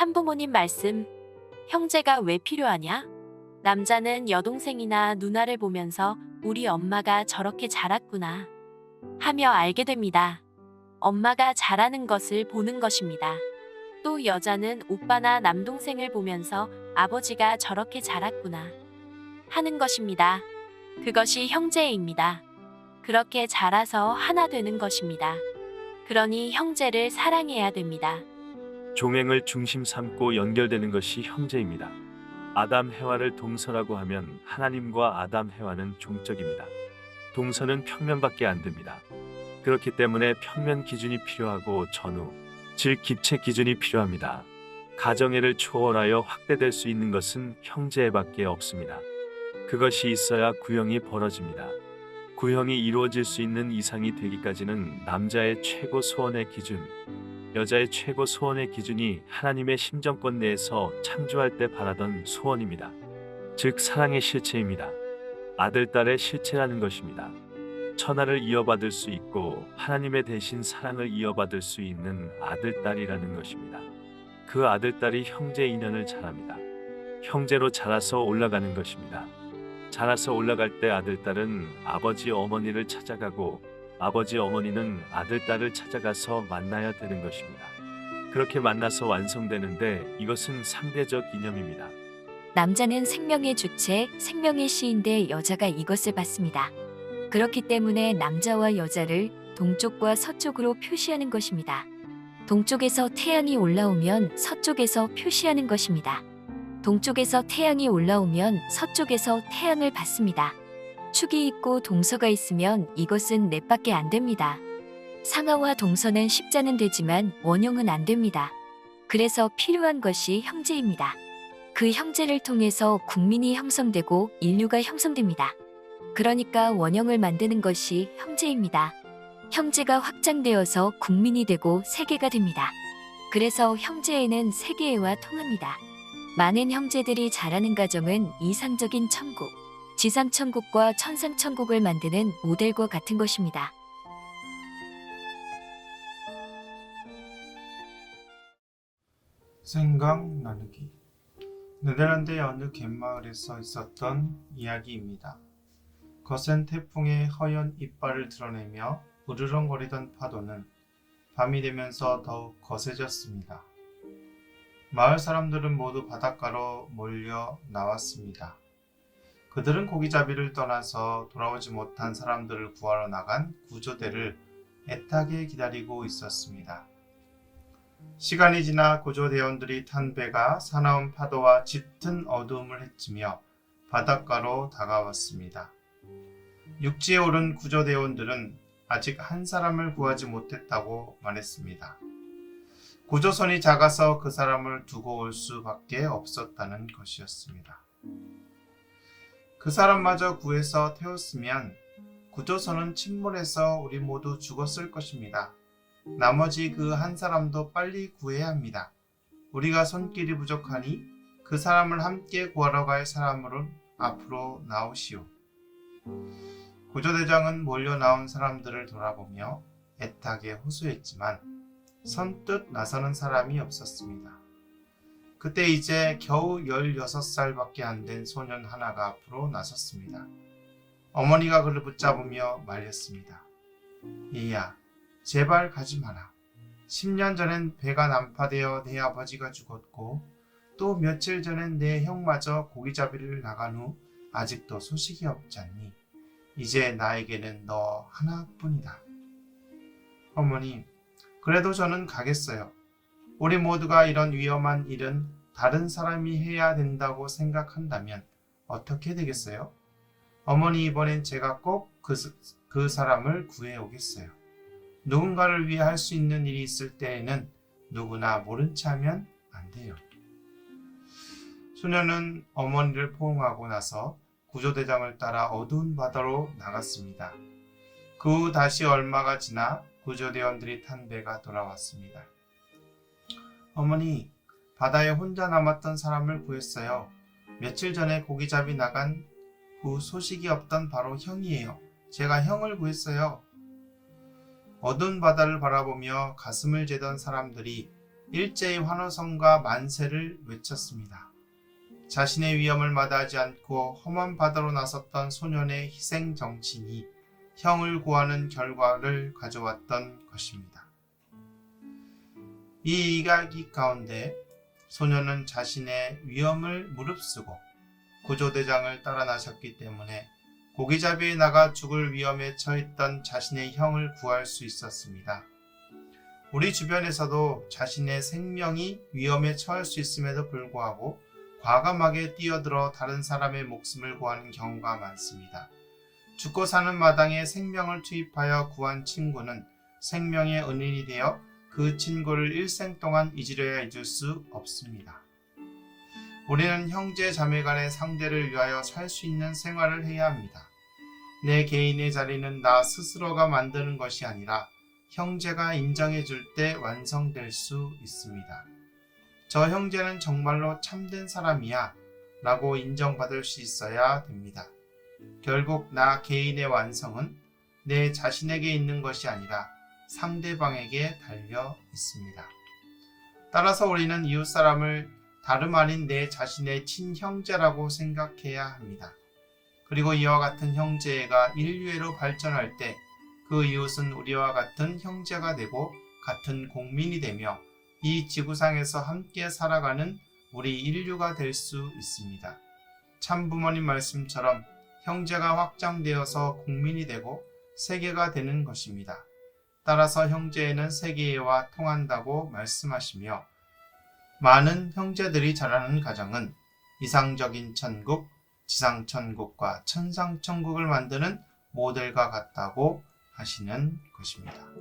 참부모님 말씀, 형제가 왜 필요하냐? 남자는 여동생이나 누나를 보면서 우리 엄마가 저렇게 자랐구나 하며 알게 됩니다. 엄마가 잘하는 것을 보는 것입니다. 또 여자는 오빠나 남동생을 보면서 아버지가 저렇게 자랐구나 하는 것입니다. 그것이 형제입니다. 그렇게 자라서 하나 되는 것입니다. 그러니 형제를 사랑해야 됩니다. 종행을 중심 삼고 연결되는 것이 형제입니다. 아담 해와를 동서라고 하면 하나님과 아담 해와는 종적입니다. 동서는 평면밖에 안 됩니다. 그렇기 때문에 평면 기준이 필요하고 전후, 즉 기체 기준이 필요합니다. 가정애를 초월하여 확대될 수 있는 것은 형제애밖에 없습니다. 그것이 있어야 구형이 벌어집니다. 구형이 이루어질 수 있는 이상이 되기까지는 남자의 최고 소원의 기준, 여자의 최고 소원의 기준이 하나님의 심정권 내에서 창조할 때 바라던 소원입니다. 즉 사랑의 실체입니다. 아들, 딸의 실체라는 것입니다. 천하를 이어받을 수 있고 하나님의 대신 사랑을 이어받을 수 있는 아들, 딸이라는 것입니다. 그 아들, 딸이 형제 인연을 잘합니다. 형제로 자라서 올라가는 것입니다. 자라서 올라갈 때 아들, 딸은 아버지, 어머니를 찾아가고 아버지, 어머니는 아들, 딸을 찾아가서 만나야 되는 것입니다. 그렇게 만나서 완성되는데 이것은 상대적 이념입니다. 남자는 생명의 주체, 생명의 시인데 여자가 이것을 받습니다. 그렇기 때문에 남자와 여자를 동쪽과 서쪽으로 표시하는 것입니다. 동쪽에서 태양이 올라오면 서쪽에서 표시하는 것입니다. 동쪽에서 태양이 올라오면 서쪽에서 태양을 받습니다. 축이 있고 동서가 있으면 이것은 넷밖에 안 됩니다. 상하와 동서는 십자는 되지만 원형은 안 됩니다. 그래서 필요한 것이 형제입니다. 그 형제를 통해서 국민이 형성되고 인류가 형성됩니다. 그러니까 원형을 만드는 것이 형제입니다. 형제가 확장되어서 국민이 되고 세계가 됩니다. 그래서 형제애는 세계애와 통합니다. 많은 형제들이 자라는 가정은 이상적인 천국, 지상천국과 천상천국을 만드는 모델과 같은 것입니다. 생각 나누기. 네덜란드의 어느 갯마을에서 있었던 이야기입니다. 거센 태풍의 허연 이빨을 드러내며 으르렁거리던 파도는 밤이 되면서 더욱 거세졌습니다. 마을 사람들은 모두 바닷가로 몰려 나왔습니다. 그들은 고기잡이를 떠나서 돌아오지 못한 사람들을 구하러 나간 구조대를 애타게 기다리고 있었습니다. 시간이 지나 구조대원들이 탄 배가 사나운 파도와 짙은 어두움을 헤치며 바닷가로 다가왔습니다. 육지에 오른 구조대원들은 아직 한 사람을 구하지 못했다고 말했습니다. 구조선이 작아서 그 사람을 두고 올 수밖에 없었다는 것이었습니다. 그 사람마저 구해서 태웠으면 구조선은 침몰해서 우리 모두 죽었을 것입니다. 나머지 그 한 사람도 빨리 구해야 합니다. 우리가 손길이 부족하니 그 사람을 함께 구하러 갈 사람으로 앞으로 나오시오. 구조대장은 몰려 나온 사람들을 돌아보며 애타게 호소했지만 선뜻 나서는 사람이 없었습니다. 그때 이제 겨우 16살밖에 안 된 소년 하나가 앞으로 나섰습니다. 어머니가 그를 붙잡으며 말렸습니다. 얘야, 제발 가지 마라. 10년 전엔 배가 난파되어 내 아버지가 죽었고 또 며칠 전엔 내 형마저 고기잡이를 나간 후 아직도 소식이 없지 않니? 이제 나에게는 너 하나뿐이다. 어머니, 그래도 저는 가겠어요. 우리 모두가 이런 위험한 일은 다른 사람이 해야 된다고 생각한다면 어떻게 되겠어요? 어머니, 이번엔 제가 꼭 그 사람을 구해오겠어요. 누군가를 위해 할 수 있는 일이 있을 때에는 누구나 모른 체 하면 안 돼요. 소녀는 어머니를 포옹하고 나서 구조대장을 따라 어두운 바다로 나갔습니다. 그 후 다시 얼마가 지나 구조대원들이 탄 배가 돌아왔습니다. 어머니, 바다에 혼자 남았던 사람을 구했어요. 며칠 전에 고기잡이 나간 후 소식이 없던 바로 형이에요. 제가 형을 구했어요. 어두운 바다를 바라보며 가슴을 재던 사람들이 일제히 환호성과 만세를 외쳤습니다. 자신의 위험을 마다하지 않고 험한 바다로 나섰던 소년의 희생 정신이 형을 구하는 결과를 가져왔던 것입니다. 이 이야기 가운데 소년은 자신의 위험을 무릅쓰고 구조대장을 따라 나섰기 때문에 고기잡이에 나가 죽을 위험에 처했던 자신의 형을 구할 수 있었습니다. 우리 주변에서도 자신의 생명이 위험에 처할 수 있음에도 불구하고 과감하게 뛰어들어 다른 사람의 목숨을 구하는 경우가 많습니다. 죽고 사는 마당에 생명을 투입하여 구한 친구는 생명의 은인이 되어 그 친구를 일생 동안 잊으려야 잊을 수 없습니다. 우리는 형제 자매 간의 상대를 위하여 살 수 있는 생활을 해야 합니다. 내 개인의 자리는 나 스스로가 만드는 것이 아니라 형제가 인정해 줄 때 완성될 수 있습니다. 저 형제는 정말로 참된 사람이야 라고 인정받을 수 있어야 됩니다. 결국 나 개인의 완성은 내 자신에게 있는 것이 아니라 상대방에게 달려 있습니다. 따라서 우리는 이웃사람을 다름 아닌 내 자신의 친형제라고 생각해야 합니다. 그리고 이와 같은 형제가 인류애로 발전할 때 그 이웃은 우리와 같은 형제가 되고 같은 국민이 되며 이 지구상에서 함께 살아가는 우리 인류가 될 수 있습니다. 참부모님 말씀처럼 형제가 확장되어서 국민이 되고 세계가 되는 것입니다. 따라서 형제에는 세계와 통한다고 말씀하시며 많은 형제들이 자라는 가정은 이상적인 천국, 지상천국과 천상천국을 만드는 모델과 같다고 하시는 것입니다.